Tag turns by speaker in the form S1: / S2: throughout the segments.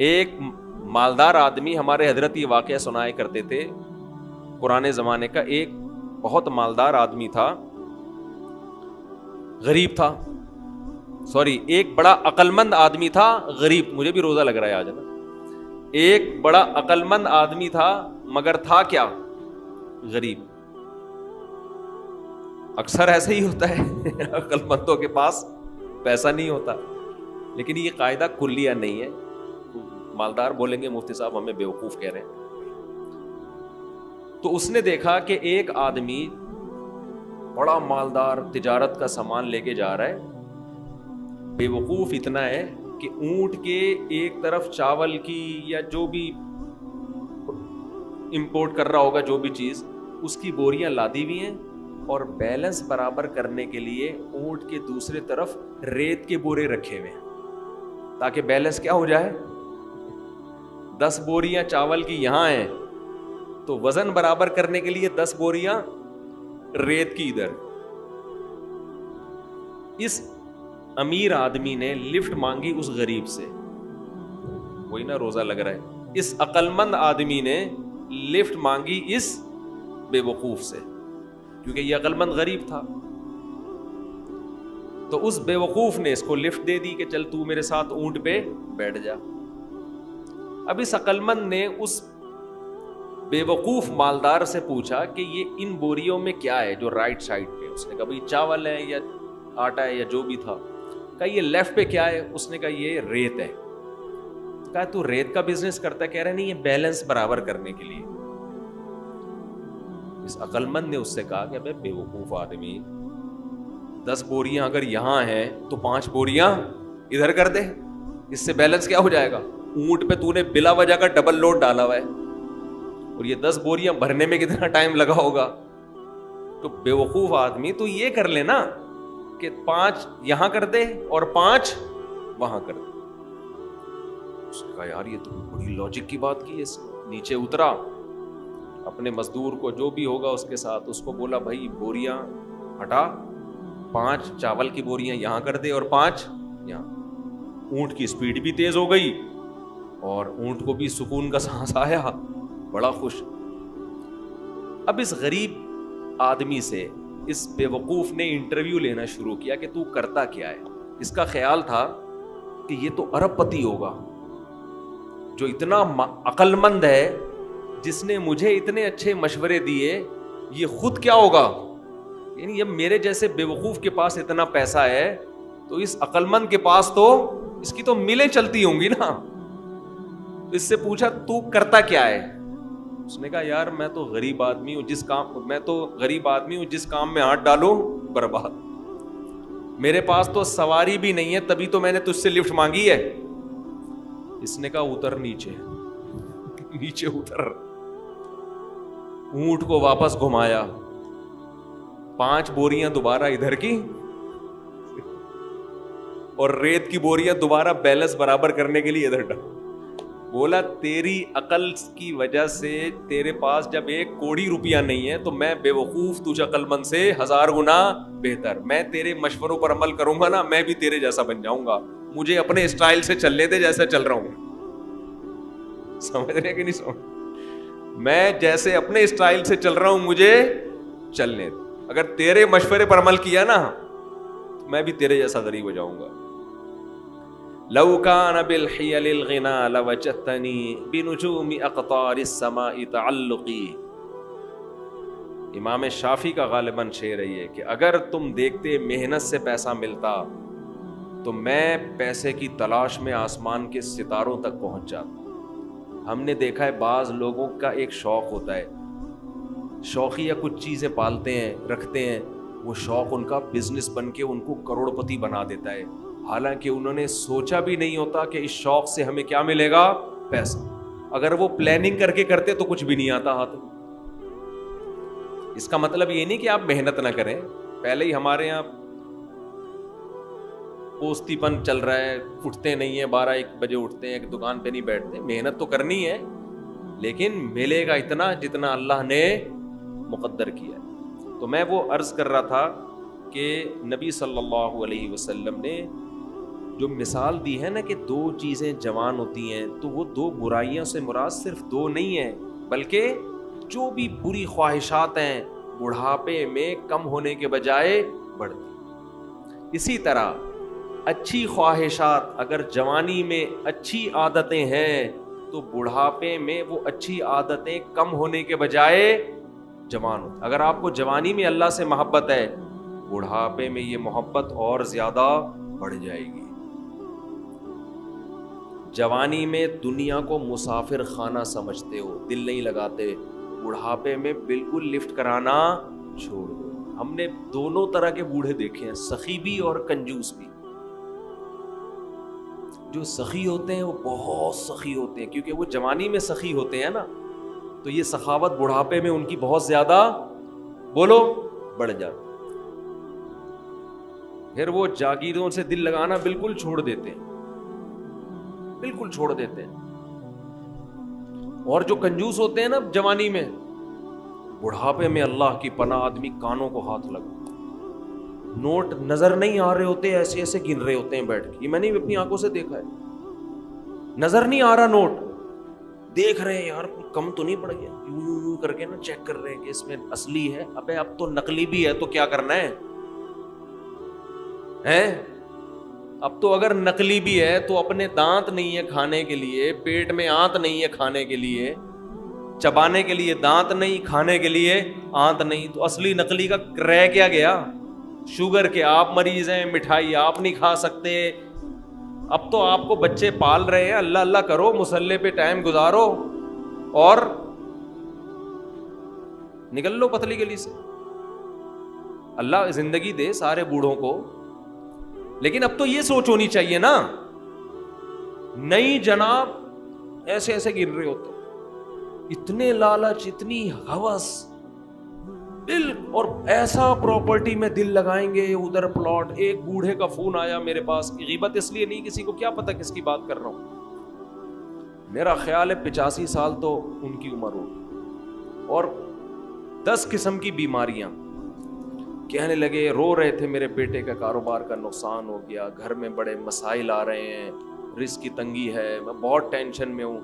S1: ایک مالدار آدمی, ہمارے حضرت یہ واقعہ سنایا کرتے تھے پرانے زمانے کا. ایک بہت مالدار آدمی تھا, غریب تھا, ایک بڑا عقل مند آدمی تھا, غریب. مجھے بھی روزہ لگ رہا ہے آج نا. ایک بڑا عقل مند آدمی تھا مگر تھا کیا؟ غریب. اکثر ایسا ہی ہوتا ہے, عقل مندوں کے پاس پیسہ نہیں ہوتا. لیکن یہ قاعدہ کلیہ نہیں ہے. مالدار بولیں گے مفتی صاحب ہمیں بیوقوف کہہ رہے ہیں. تو اس نے دیکھا کہ ایک آدمی بڑا مالدار تجارت کا سامان لے کے جا رہا ہے. بیوقوف اتنا ہے کہ اونٹ کے ایک طرف چاول کی یا جو بھی امپورٹ کر رہا ہوگا جو بھی چیز, اس کی بوریاں لادی ہوئی ہیں, اور بیلنس برابر کرنے کے لیے اونٹ کے دوسرے طرف ریت کے بورے رکھے ہوئے ہیں تاکہ بیلنس کیا ہو جائے. 10 بوریاں چاول کی یہاں ہیں تو وزن برابر کرنے کے لیے 10 بوریاں ریت کی ادھر. اس امیر آدمی نے لفٹ مانگی اس غریب سے, وہی نا روزہ لگ رہا ہے. اس عقل مند آدمی نے لفٹ مانگی اس بے وقوف سے, کیونکہ یہ عقل مند غریب تھا. تو اس بے وقوف نے اس کو لفٹ دے دی کہ چل تو میرے ساتھ اونٹ پہ بیٹھ جا. اب اس عقل مند نے اس بے وقوف مالدار سے پوچھا کہ یہ ان بوریوں میں کیا ہے جو رائٹ سائڈ پہ. اس نے کہا بھائی چاول ہے یا آٹا ہے یا جو بھی تھا. کہا یہ لیفٹ پہ کیا ہے؟ اس نے کہا یہ ریت ہے. کہا تو ریت کا بزنس کرتا ہے؟ کہہ رہا نہیں, یہ بیلنس برابر کرنے کے لیے. اس عقل مند نے اس سے کہا کہ بے وقوف آدمی, 10 بوریاں اگر یہاں ہیں تو 5 بوریاں ادھر کر دے, اس سے بیلنس کیا ہو جائے گا. اونٹ پہ تو نے بلا وجہ کا ڈبل لوڈ ڈالا ہوا ہے, اور یہ 10 بوریاں بھرنے میں کتنا ٹائم لگا ہوگا. تو بے وقوف آدمی تو یہ کر لے نا کہ 5 یہاں کر دے اور 5 وہاں کر دے. اس نے کہا یار یہ تو بڑی لاجک کی بات کی ہے. نیچے اترا, اپنے مزدور کو جو بھی ہوگا اس کے ساتھ اس کو بولا بھائی بوریاں ہٹا, 5 چاول کی بوریاں یہاں کر دے اور 5 یہاں. اونٹ کی سپیڈ بھی تیز ہو گئی اور اونٹ کو بھی سکون کا سانس آیا, بڑا خوش. اب اس غریب آدمی سے اس بے وقوف نے انٹرویو لینا شروع کیا کہ تو کرتا کیا ہے. اس کا خیال تھا کہ یہ تو ارب پتی ہوگا جو اتنا عقل مند ہے, جس نے مجھے اتنے اچھے مشورے دیے. یہ خود کیا ہوگا, یعنی جب میرے جیسے بے وقوف کے پاس اتنا پیسہ ہے تو اس عقل مند کے پاس تو اس کی تو ملیں چلتی ہوں گی نا. اس سے پوچھا تو کرتا کیا ہے. اس نے کہا یار میں تو غریب آدمی ہوں, جس کام میں ہاتھ ڈالوں برباد. میرے پاس تو سواری بھی نہیں ہے, تبھی تو میں نے تجھ سے لفٹ مانگی ہے. اس نے کہا اتر نیچے اتر. اونٹ کو واپس گھمایا, 5 بوریاں دوبارہ ادھر کی اور ریت کی بوریاں دوبارہ بیلنس برابر کرنے کے لیے ادھر ڈال. بولا تیری عقل کی وجہ سے تیرے پاس جب 1 کوڑی روپیہ نہیں ہے تو میں بے وقوف تجھ عقل مند سے 1000 گنا بہتر. میں تیرے مشوروں پر عمل کروں گا نا, میں بھی تیرے جیسا بن جاؤں گا. مجھے اپنے اسٹائل سے چلنے دے جیسا چل رہا ہوں. سمجھ رہے کہ نہیں سمجھ؟ میں جیسے اپنے اسٹائل سے چل رہا ہوں مجھے چلنے دے. اگر تیرے مشورے پر عمل کیا نا میں بھی تیرے جیسا غریب ہو جاؤں گا. لو کان بالحیل الغنا لوجدتنی بنجوم اقطار السماء تعلقی. امام شافعی کا غالباً شعر ہے کہ اگر تم دیکھتے محنت سے پیسہ ملتا تو میں پیسے کی تلاش میں آسمان کے ستاروں تک پہنچ جاتا. ہم نے دیکھا ہے بعض لوگوں کا ایک شوق ہوتا ہے, شوقیہ کچھ چیزیں پالتے ہیں رکھتے ہیں, وہ شوق ان کا بزنس بن کے ان کو کروڑ پتی بنا دیتا ہے, حالانکہ انہوں نے سوچا بھی نہیں ہوتا کہ اس شوق سے ہمیں کیا ملے گا, پیسہ. اگر وہ پلاننگ کر کے کرتے تو کچھ بھی نہیں آتا ہاتھ میں. اس کا مطلب یہ نہیں کہ آپ محنت نہ کریں. پہلے ہی ہمارے یہاں پوستی پن چل رہا ہے, اٹھتے نہیں ہیں, 12-1 بجے اٹھتے ہیں, ایک دکان پہ نہیں بیٹھتے. محنت تو کرنی ہے لیکن ملے گا اتنا جتنا اللہ نے مقدر کیا ہے. تو میں وہ عرض کر رہا تھا کہ نبی صلی اللہ علیہ وسلم نے جو مثال دی ہے نا کہ دو چیزیں جوان ہوتی ہیں، تو وہ دو برائیوں سے مراد صرف دو نہیں ہیں، بلکہ جو بھی بری خواہشات ہیں بڑھاپے میں کم ہونے کے بجائے بڑھتی۔ اسی طرح اچھی خواہشات اگر جوانی میں اچھی عادتیں ہیں تو بڑھاپے میں وہ اچھی عادتیں کم ہونے کے بجائے جوان ہوتی۔ اگر آپ کو جوانی میں اللہ سے محبت ہے، بڑھاپے میں یہ محبت اور زیادہ بڑھ جائے گی۔ جوانی میں دنیا کو مسافر خانہ سمجھتے ہو، دل نہیں لگاتے، بڑھاپے میں بالکل لفٹ کرانا چھوڑ دو۔ ہم نے دونوں طرح کے بوڑھے دیکھے ہیں، سخی بھی اور کنجوس بھی۔ جو سخی ہوتے ہیں وہ بہت سخی ہوتے ہیں، کیونکہ وہ جوانی میں سخی ہوتے ہیں نا، تو یہ سخاوت بڑھاپے میں ان کی بہت زیادہ بولو بڑھ جاتی۔ پھر وہ جاگیروں سے دل لگانا بالکل چھوڑ دیتے ہیں، بالکل چھوڑ دیتے ہیں۔ اور جو کنجوس ہوتے ہیں نا جوانی میں، بڑھاپے میں اللہ کی پناہ آدمی کانوں کو ہاتھ لگا، نوٹ نظر نہیں آ رہے ہوتے، ایسے ایسے گن رہے ہوتے ہیں بیٹھ کے۔ یہ میں نے اپنی آنکھوں سے دیکھا ہے، نظر نہیں آ رہا نوٹ، دیکھ رہے ہیں یار کم تو نہیں پڑ گیا، یوں کر کے نا چیک کر رہے ہیں کہ اس میں اصلی ہے، ابے اب تو نقلی بھی ہے تو کیا کرنا ہے؟ اب تو اگر نقلی بھی ہے تو اپنے دانت نہیں ہے کھانے کے لیے، پیٹ میں آنت نہیں ہے کھانے کے لیے، چبانے کے لیے دانت نہیں، کھانے کے لیے آنت نہیں، تو اصلی نقلی کا رہ کیا گیا؟ شوگر کے آپ مریض ہیں، مٹھائی آپ نہیں کھا سکتے۔ اب تو آپ کو بچے پال رہے ہیں، اللہ اللہ کرو، مصلے پہ ٹائم گزارو اور نکل لو پتلی گلی سے۔ اللہ زندگی دے سارے بوڑھوں کو، لیکن اب تو یہ سوچ ہونی چاہیے نا، نہیں جناب ایسے ایسے گر رہے ہوتے، اتنے لالچ، اتنی ہوس، دل، اور ایسا پراپرٹی میں دل لگائیں گے، ادھر پلاٹ۔ ایک بوڑھے کا فون آیا میرے پاس، غیبت اس لیے نہیں، کسی کو کیا پتا کس کی بات کر رہا ہوں، میرا خیال ہے 85 سال تو ان کی عمر ہوگی، اور 10 قسم کی بیماریاں، کہنے لگے، رو رہے تھے، میرے بیٹے کا کاروبار کا نقصان ہو گیا، گھر میں بڑے مسائل آ رہے ہیں، رزق کی تنگی ہے، میں بہت ٹینشن میں ہوں،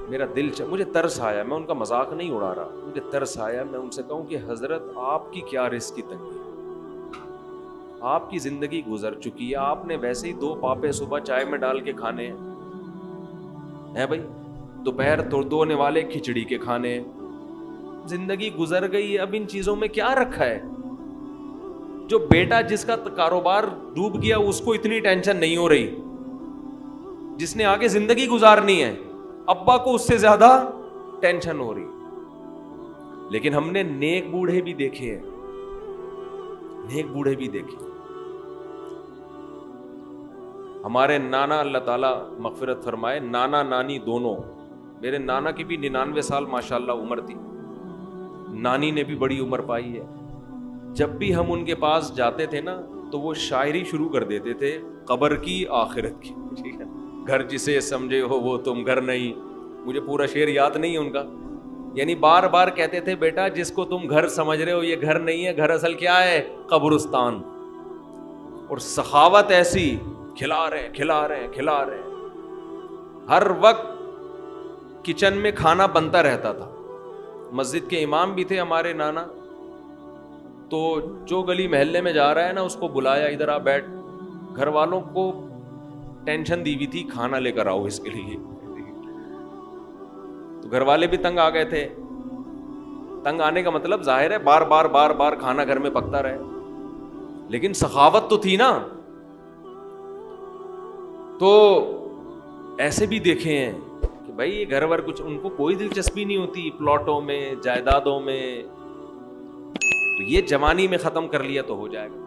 S1: میرا دل مجھے ترس آیا، میں ان کا مذاق نہیں اڑا رہا، مجھے ترس آیا، میں ان سے کہوں کہ حضرت آپ کی کیا رزق کی تنگی ہے، آپ کی زندگی گزر چکی ہے، آپ نے ویسے ہی 2 پاپے صبح چائے میں ڈال کے کھانے ہیں بھائی، دوپہر دھونے والے کھچڑی کے کھانے ہیں، زندگی گزر گئی ہے، اب ان چیزوں میں کیا رکھا ہے؟ جو بیٹا جس کا کاروبار ڈوب گیا اس کو اتنی ٹینشن نہیں ہو رہی، جس نے آگے زندگی گزارنی ہے ابا کو اس سے زیادہ ٹینشن ہو رہی۔ لیکن ہم نے نیک بوڑھے بھی دیکھے ہیں، نیک بوڑھے بھی دیکھے، ہمارے نانا، اللہ تعالیٰ مغفرت فرمائے، نانا نانی دونوں، میرے نانا کی بھی 99 سال ماشاءاللہ عمر تھی، نانی نے بھی بڑی عمر پائی ہے۔ جب بھی ہم ان کے پاس جاتے تھے نا تو وہ شاعری شروع کر دیتے تھے، قبر کی آخرت کی، ٹھیک ہے، گھر جسے سمجھے ہو وہ تم گھر نہیں، مجھے پورا شعر یاد نہیں ہے ان کا، یعنی بار بار کہتے تھے بیٹا جس کو تم گھر سمجھ رہے ہو یہ گھر نہیں ہے، گھر اصل کیا ہے؟ قبرستان۔ اور سخاوت ایسی، کھلا رہے، ہر وقت کچن میں کھانا بنتا رہتا تھا، مسجد کے امام بھی تھے ہمارے نانا، تو جو گلی محلے میں جا رہا ہے نا اس کو بلایا، ادھر آ بیٹھ، گھر والوں کو ٹینشن دی ہوئی تھی کھانا لے کر آؤ اس کے لیے، تو گھر والے بھی تنگ آ گئے تھے، تنگ آنے کا مطلب ظاہر ہے بار بار کھانا گھر میں پکتا رہے، لیکن سخاوت تو تھی نا۔ تو ایسے بھی دیکھے ہیں کہ بھائی یہ گھر ور کچھ ان کو کوئی دلچسپی نہیں ہوتی پلاٹوں میں، جائیدادوں میں، تو یہ جوانی میں ختم کر لیا تو ہو جائے گا۔